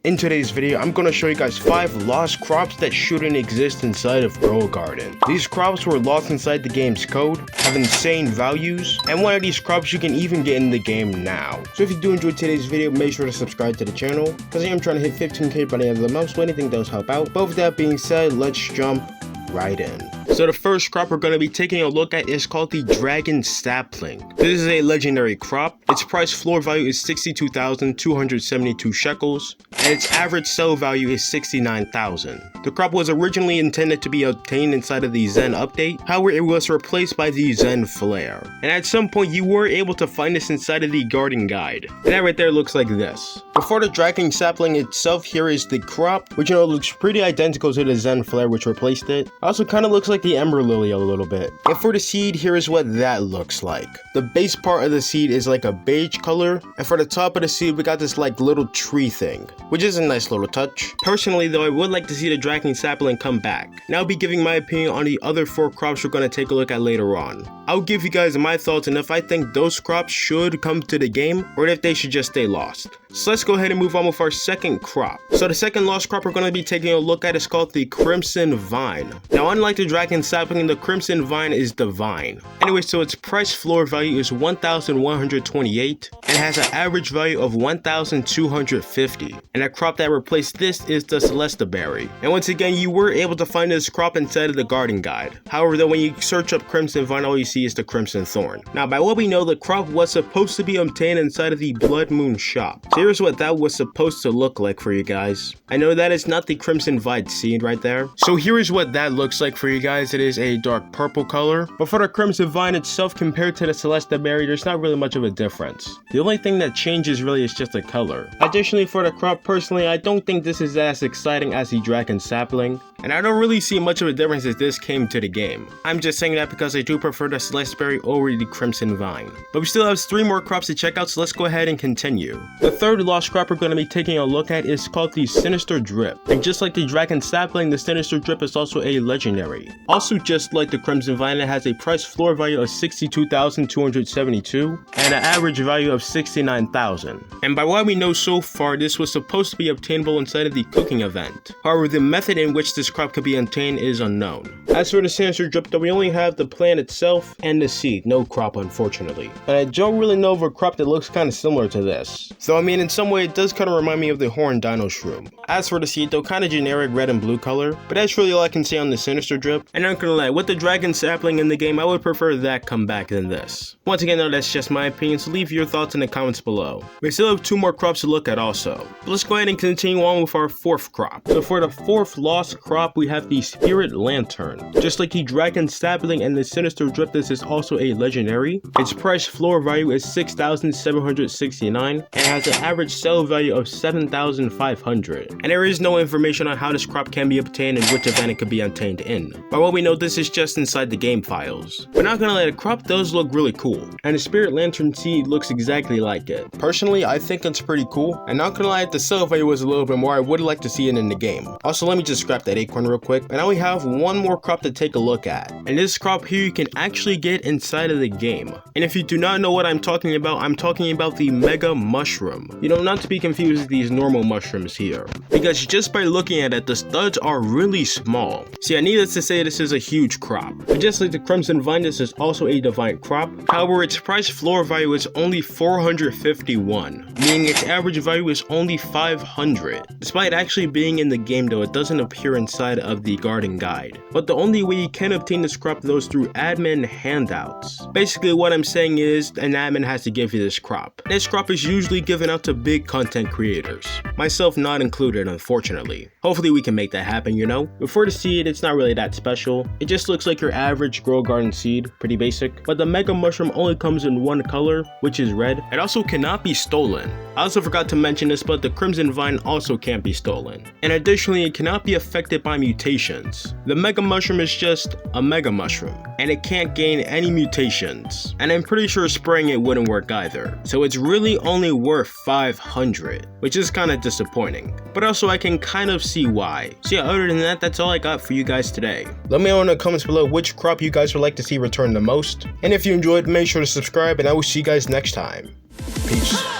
In today's video, I'm going to show you guys 5 lost crops that shouldn't exist inside of Grow a Garden. These crops were lost inside the game's code, have insane values, and one of these crops you can even get in the game now. So if you do enjoy today's video, make sure to subscribe to the channel, because I am trying to hit 15k by the end of the month, so anything does help out. But with that being said, let's jump right in. So the first crop we're going to be taking a look at is called the Dragon Sapling. This is a legendary crop. Its price floor value is 62,272 shekels, and its average sell value is 69,000. The crop was originally intended to be obtained inside of the Zen update, however it was replaced by the Zen Flare. And at some point you were able to find this inside of the garden guide. And that right there looks like this. Before the Dragon Sapling itself, here is the crop, which looks pretty identical to the Zen Flare which replaced it. Also kind of looks like the Ember Lily a little bit. And for the seed, here is what that looks like. The base part of the seed is like a beige color, and for the top of the seed we got this like little tree thing, which is a nice little touch. Personally though, I would like to see the Dragon Sapling come back, and I'll be giving my opinion on the other 4 crops we're going to take a look at later on. I'll give you guys my thoughts on if I think those crops should come to the game, or if they should just stay lost. So let's go ahead and move on with our second crop. So the second lost crop we're going to be taking a look at is called the Crimson Vine. Now unlike the Dragon Sapling, the Crimson Vine is divine. Anyway, so its price floor value is 1,128 and has an average value of 1,250. And a crop that replaced this is the Celesta Berry. And once again, you were able to find this crop inside of the garden guide. However, though, when you search up Crimson Vine, all you see is the Crimson Thorn. Now, by what we know, the crop was supposed to be obtained inside of the Blood Moon shop. So here's what that was supposed to look like for you guys. I know that is not the Crimson Vine seed right there. So here is what that looks like for you guys. It is a dark purple color. But for the Crimson Vine itself, compared to the Celesta Berry, there's not really much of a difference. The only thing that changes really is just the color. Additionally, for the crop, personally, I don't think this is as exciting as the Dragon Sapling, and I don't really see much of a difference as this came to the game. I'm just saying that because I do prefer the Celesta Berry over the Crimson Vine. But we still have 3 more crops to check out, so let's go ahead and continue. The third lost crop we're going to be taking a look at is called the Sinister Drip. And just like the Dragon Sapling, the Sinister Drip is also a legendary. Also, just like the Crimson Vine, it has a price floor value of 62,272 and an average value of 69,000. And by what we know so far, this was supposed to be obtainable inside of the cooking event. However, the method in which this crop could be obtained is unknown. As for the Sinister Drip, though, we only have the plant itself and the seed, no crop unfortunately. And I don't really know of a crop that looks kind of similar to this. So I mean, in some way it does kind of remind me of the Horned Dino Shroom. As for the seed though, kind of generic red and blue color, but that's really all I can say on the Sinister Drip. And I'm not gonna lie, with the Dragon Sapling in the game, I would prefer that come back than this. Once again though, that's just my opinion, so leave your thoughts in the comments below. We still have 2 more crops to look at also. But let's go ahead and continue on with our 4th crop. So for the 4th lost crop, we have the Spirit Lantern. Just like the Dragon Sapling and the Sinister Drip, this is also a legendary. Its price floor value is 6,769 and has an average sell value of 7,500. And there is no information on how this crop can be obtained and which event it could be obtained in. By what we know, this is just inside the game files. But not gonna lie, the crop does look really cool, and the Spirit Lantern seed looks exactly like it. Personally, I think it's pretty cool, and not gonna lie, if the sell value was a little bit more, I would like to see it in the game. Also, let me just scrap that acorn real quick, and now we have 1 more crop to take a look at. And this crop here you can actually get inside of the game. And if you do not know what I'm talking about the Mega Mushroom. Not to be confused with these normal mushrooms here, because just by looking at it, the studs are really small. See, I needless to say, this is a huge crop. But just like the Crimson Vine, this is also a divine crop. However, its price floor value is only 451, meaning its average value is only 500. Despite actually being in the game though, it doesn't appear inside of the garden guide. But the only way you can obtain this crop though is through admin handouts. Basically what I'm saying is, an admin has to give you this crop. This crop is usually given out to big content creators, myself not included unfortunately. Hopefully we can make that happen, But for the seed, it's not really that special. It just looks like your average Grow Garden seed, pretty basic. But the Mega Mushroom only comes in 1 color, which is red. It also cannot be stolen. I also forgot to mention this, but the Crimson Vine also can't be stolen. And additionally, it cannot be affected by mutations. The Mega Mushroom is just a Mega Mushroom, and it can't gain any mutations. And I'm pretty sure spraying it wouldn't work either. So it's really only worth 500, which is kind of disappointing. But also I can kind of see why. So yeah, other than that, that's all I got for you guys today. Let me know in the comments below which crop you guys would like to see return the most. And if you enjoyed, make sure to subscribe, and I will see you guys next time. Peace.